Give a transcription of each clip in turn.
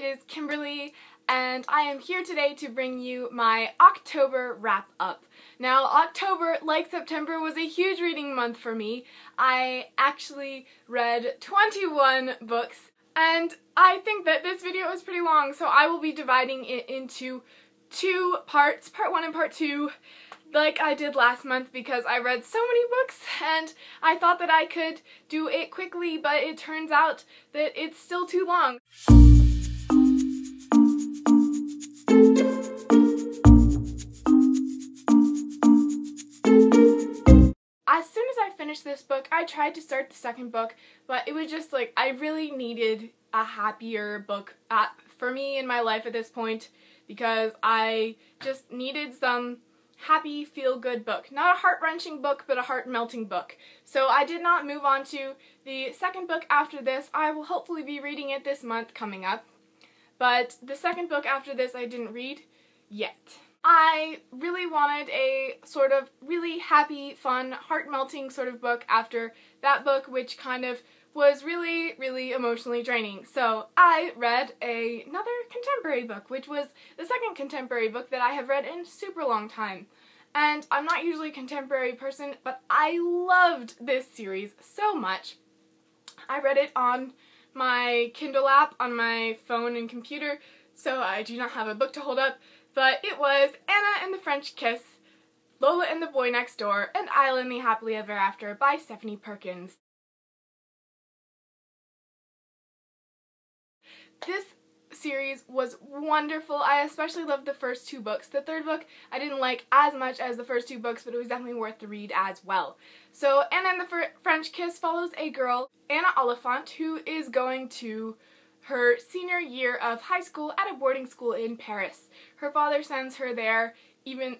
is Kimberly, and I am here today to bring you my October wrap-up. Now, October, like September, was a huge reading month for me. I actually read 21 books, and I think that this video is pretty long, so I will be dividing it into two parts, part 1 and part 2, like I did last month, because I read so many books and I thought that I could do it quickly, but it turns out that it's still too long. As soon as I finished this book, I tried to start the second book, but it was just like, I really needed a happier book for me in my life at this point, because I just needed some happy, feel-good book. Not a heart-wrenching book, but a heart-melting book. So I did not move on to the second book after this. I will hopefully be reading it this month coming up. But the second book after this I didn't read yet. I really wanted a sort of really happy, fun, heart-melting sort of book after that book, which kind of was really, really emotionally draining. So I read another contemporary book, which was the second contemporary book that I have read in a super long time. And I'm not usually a contemporary person, but I loved this series so much. I read it on my Kindle app on my phone and computer, so I do not have a book to hold up, but it was Anna and the French Kiss, Lola and the Boy Next Door, and Island the Happily Ever After by Stephanie Perkins. This series was wonderful. I especially loved the first two books. The third book I didn't like as much as the first two books, but it was definitely worth the read as well. So Anna and the French Kiss follows a girl, Anna Oliphant, who is going to her senior year of high school at a boarding school in Paris. Her father sends her there,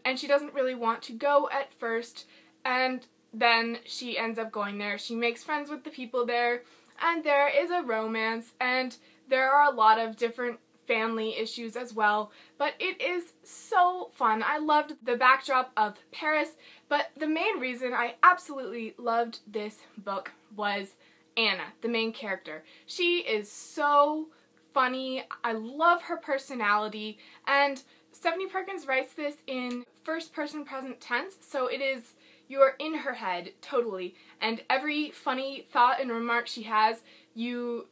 and she doesn't really want to go at first, and then she ends up going there. She makes friends with the people there, and there is a romance, and there are a lot of different family issues as well, but it is so fun. I loved the backdrop of Paris, but the main reason I absolutely loved this book was Anna, the main character. She is so funny. I love her personality, and Stephanie Perkins writes this in first person present tense, so it is you're in her head totally, and every funny thought and remark she has, you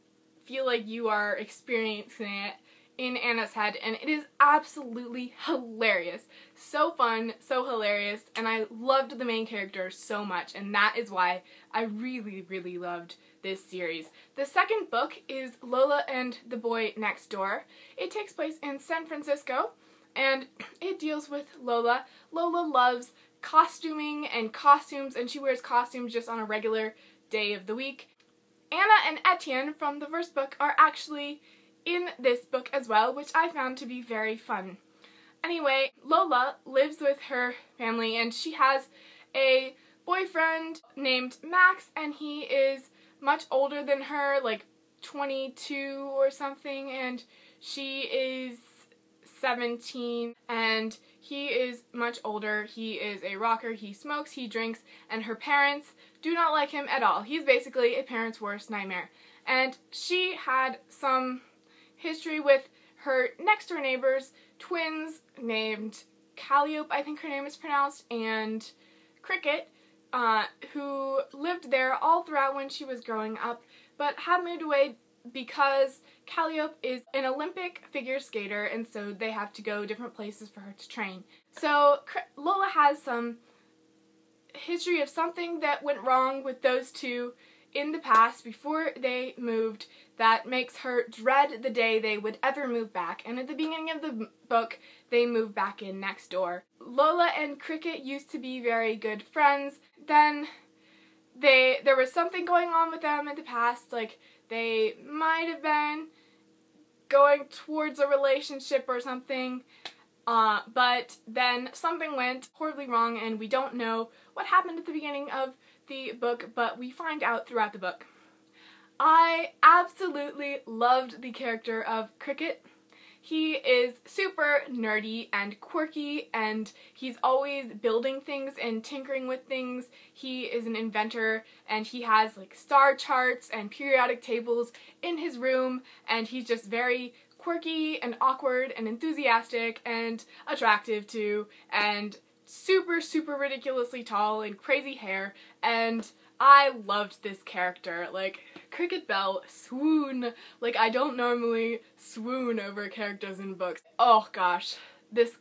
feel like you are experiencing it in Anna's head, and it is absolutely hilarious. So fun, so hilarious, and I loved the main character so much, and that is why I really, really loved this series. The second book is Lola and the Boy Next Door. It takes place in San Francisco, and it deals with Lola. Lola loves costuming and costumes, and she wears costumes just on a regular day of the week. Anna and Etienne from the first book are actually in this book as well, which I found to be very fun. Anyway, Lola lives with her family, and she has a boyfriend named Max, and he is much older than her, like 22 or something, and she is 17, and he is much older. He is a rocker, he smokes, he drinks, and her parents do not like him at all. He's basically a parent's worst nightmare. And she had some history with her next door neighbors, twins named Calliope, I think her name is pronounced, and Cricket, who lived there all throughout when she was growing up, but had moved away because Calliope is an Olympic figure skater, and so they have to go different places for her to train. So Lola has some history of something that went wrong with those two in the past before they moved that makes her dread the day they would ever move back, and at the beginning of the book they move back in next door. Lola and Cricket used to be very good friends. Then there was something going on with them in the past, like they might have been going towards a relationship or something, but then something went horribly wrong, and we don't know what happened at the beginning of the book, but we find out throughout the book. I absolutely loved the character of Cricket. He is super nerdy and quirky, and he's always building things and tinkering with things. He is an inventor, and he has like star charts and periodic tables in his room, and he's just very quirky and awkward and enthusiastic and attractive too, and super, super ridiculously tall and crazy hair, and I loved this character. Like, Cricket Bell, swoon. Like, I don't normally swoon over characters in books. Oh gosh, this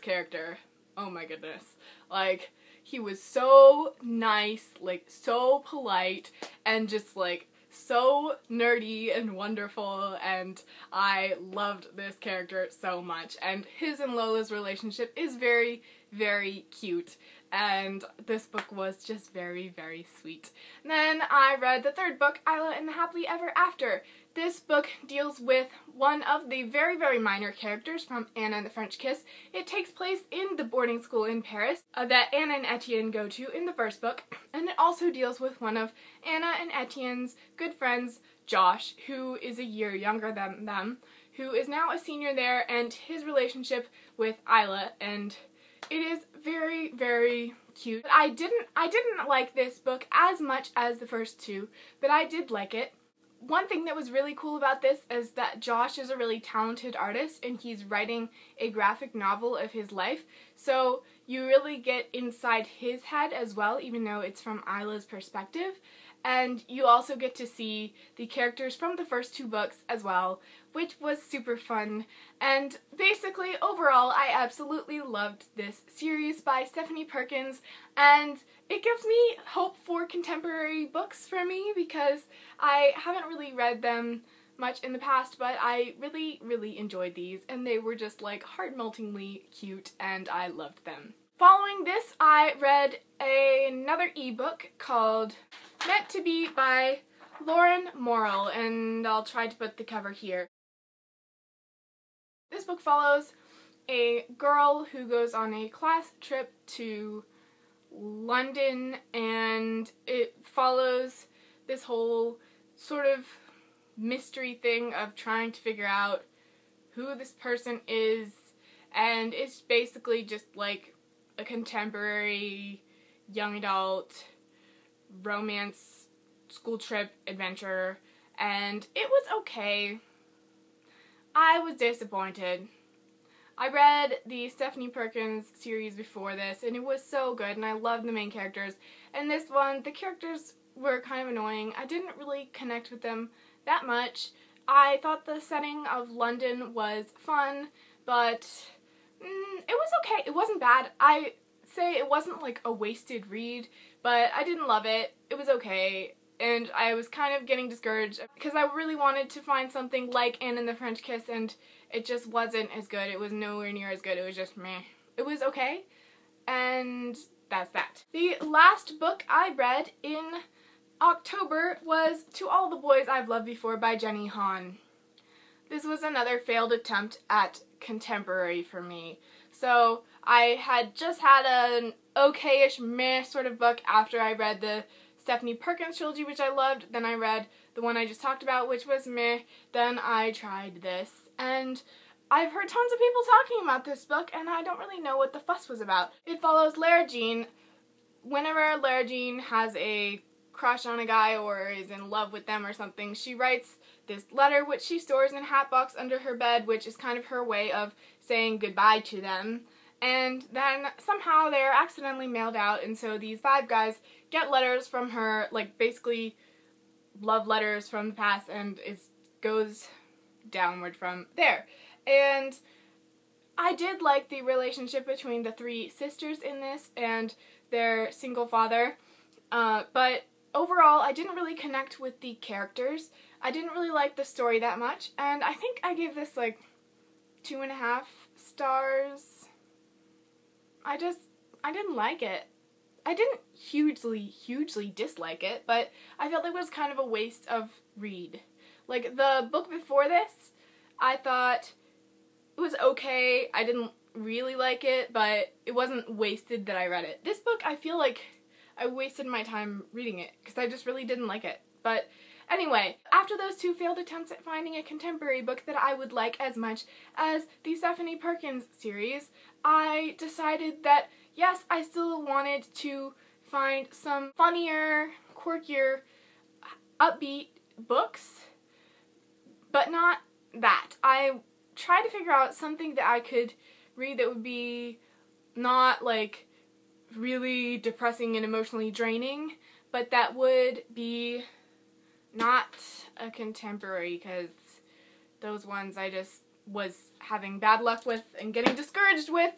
character, oh my goodness. Like, he was so nice, like, so polite, and just, like, so nerdy and wonderful, and I loved this character so much. And his and Lola's relationship is very, very cute, and this book was just very, very sweet. And then I read the third book, Isla and the Happily Ever After. This book deals with one of the very, very minor characters from Anna and the French Kiss. It takes place in the boarding school in Paris that Anna and Etienne go to in the first book, and it also deals with one of Anna and Etienne's good friends, Josh, who is a year younger than them, who is now a senior there, and his relationship with Isla, and it is very, very cute. I didn't like this book as much as the first two, but I did like it. One thing that was really cool about this is that Josh is a really talented artist, and he's writing a graphic novel of his life, so you really get inside his head as well, even though it's from Isla's perspective. And you also get to see the characters from the first two books as well, which was super fun. And basically, overall, I absolutely loved this series by Stephanie Perkins, and it gives me hope for contemporary books for me, because I haven't really read them much in the past, but I really, really enjoyed these, and they were just like heart-meltingly cute, and I loved them. Following this, I read another ebook called Meant to Be by Lauren Morrill, and I'll try to put the cover here. This book follows a girl who goes on a class trip to London, and it follows this whole sort of mystery thing of trying to figure out who this person is, and it's basically just like a contemporary young adult romance school trip adventure, and it was okay. I was disappointed. I read the Stephanie Perkins series before this, and it was so good, and I loved the main characters. And this one, the characters were kind of annoying. I didn't really connect with them that much. I thought the setting of London was fun, but it was okay. It wasn't bad. I say it wasn't like a wasted read, but I didn't love it. It was okay, and I was kind of getting discouraged because I really wanted to find something like Anne and the French Kiss, and it just wasn't as good. It was nowhere near as good. It was just meh. It was okay, and that's that. The last book I read in October was To All the Boys I've Loved Before by Jenny Han. This was another failed attempt at contemporary for me. So I had just had an okay-ish meh sort of book after I read the Stephanie Perkins trilogy, which I loved. Then I read the one I just talked about, which was meh. Then I tried this, and I've heard tons of people talking about this book, and I don't really know what the fuss was about. It follows Lara Jean. Whenever Lara Jean has a crush on a guy or is in love with them or something, she writes this letter which she stores in a hat box under her bed, which is kind of her way of saying goodbye to them. And then somehow they're accidentally mailed out, and so these 5 guys get letters from her, like basically love letters from the past, and it goes downward from there. And I did like the relationship between the 3 sisters in this and their single father, but overall I didn't really connect with the characters. I didn't really like the story that much, and I think I gave this like 2.5 stars. I didn't like it. I didn't hugely dislike it, but I felt it was kind of a waste of read. Like, the book before this, I thought it was okay. I didn't really like it, but it wasn't wasted that I read it. This book, I feel like I wasted my time reading it, because I just really didn't like it. But anyway, after those 2 failed attempts at finding a contemporary book that I would like as much as the Stephanie Perkins series, I decided that, yes, I still wanted to find some funnier, quirkier, upbeat books, but not that. I tried to figure out something that I could read that would be not like really depressing and emotionally draining, but that would be not a contemporary, because those ones I just was having bad luck with and getting discouraged with.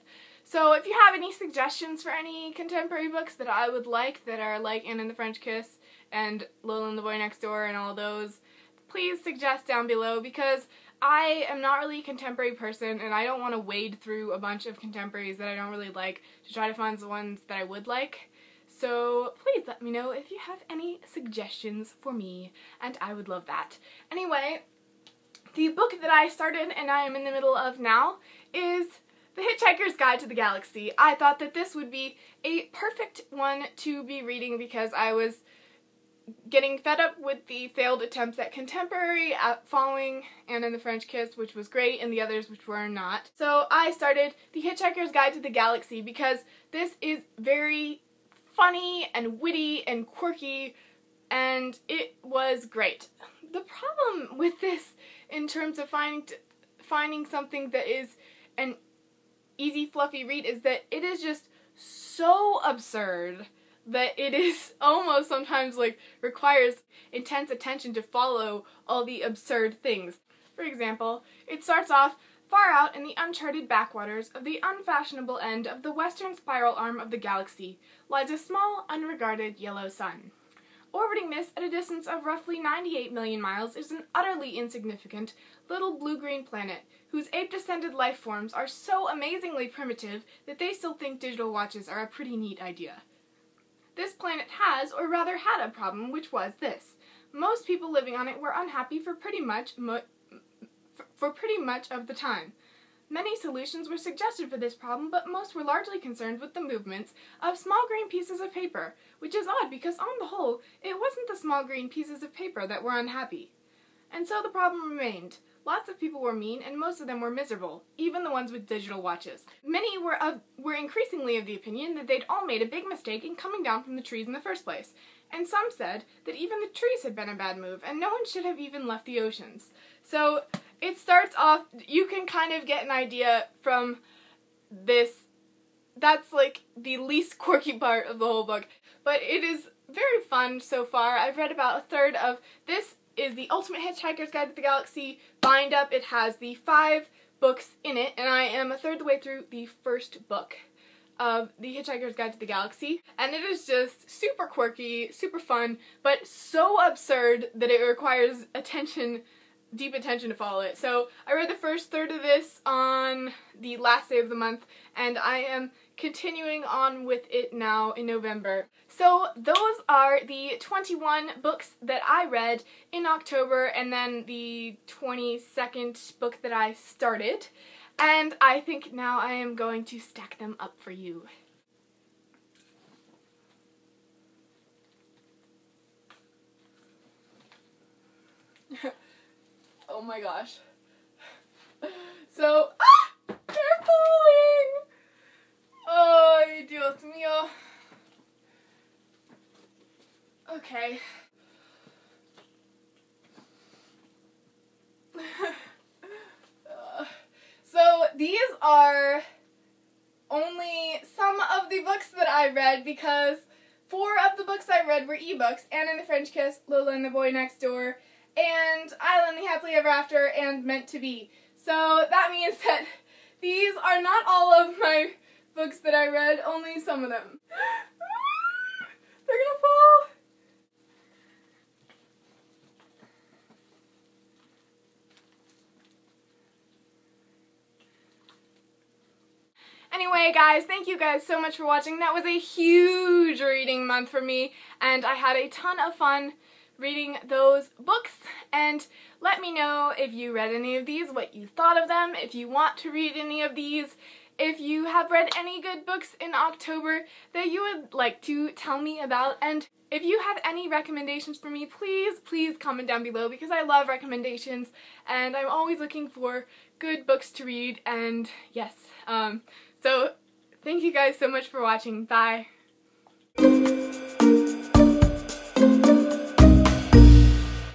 So if you have any suggestions for any contemporary books that I would like, that are like Anne and the French Kiss and Lola and the Boy Next Door and all those, please suggest down below, because I am not really a contemporary person and I don't want to wade through a bunch of contemporaries that I don't really like to try to find the ones that I would like. So please let me know if you have any suggestions for me, and I would love that. Anyway, the book that I started and I am in the middle of now is The Hitchhiker's Guide to the Galaxy. I thought that this would be a perfect one to be reading because I was getting fed up with the failed attempts at contemporary following Anne and the French Kiss, which was great, and the others which were not. So I started The Hitchhiker's Guide to the Galaxy because this is very funny and witty and quirky, and it was great. The problem with this in terms of finding something that is an easy fluffy read is that it is just so absurd that it is almost sometimes like requires intense attention to follow all the absurd things. For example, it starts off, far out in the uncharted backwaters of the unfashionable end of the western spiral arm of the galaxy lies a small, unregarded yellow sun. Orbiting this at a distance of roughly 98 million miles is an utterly insignificant little blue-green planet whose ape-descended life forms are so amazingly primitive that they still think digital watches are a pretty neat idea. This planet has, or rather had, a problem, which was this. Most people living on it were unhappy for pretty much of the time. Many solutions were suggested for this problem, but most were largely concerned with the movements of small green pieces of paper, which is odd because on the whole, it wasn't the small green pieces of paper that were unhappy. And so the problem remained. Lots of people were mean, and most of them were miserable, even the ones with digital watches. Many were increasingly of the opinion that they'd all made a big mistake in coming down from the trees in the first place, and some said that even the trees had been a bad move, and no one should have even left the oceans. So it starts off, you can kind of get an idea from this. That's like the least quirky part of the whole book, but it is very fun so far. I've read about a third of this. Is the Ultimate Hitchhiker's Guide to the Galaxy bind up. It has the 5 books in it, and I am a third of the way through the first book of The Hitchhiker's Guide to the Galaxy, and it is just super quirky, super fun, but so absurd that it requires attention, deep attention to follow it. So I read the first third of this on the last day of the month, and I am continuing on with it now in November. So those are the 21 books that I read in October, and then the 22nd book that I started. And I think now I am going to stack them up for you. Oh my gosh. So, they're falling! Ay, Dios mío. Okay. So these are only some of the books that I read, because 4 of the books I read were ebooks: Anne and the French Kiss, Lola and the Boy Next Door, and Island the Happily Ever After, and Meant to Be. So that means that these are not all of my books that I read, only some of them. They're gonna fall! Anyway, guys, thank you guys so much for watching. That was a huge reading month for me, and I had a ton of fun reading those books. And let me know if you read any of these, what you thought of them, if you want to read any of these, if you have read any good books in October that you would like to tell me about. And if you have any recommendations for me, please comment down below, because I love recommendations and I'm always looking for good books to read. And yes, so thank you guys so much for watching. Bye.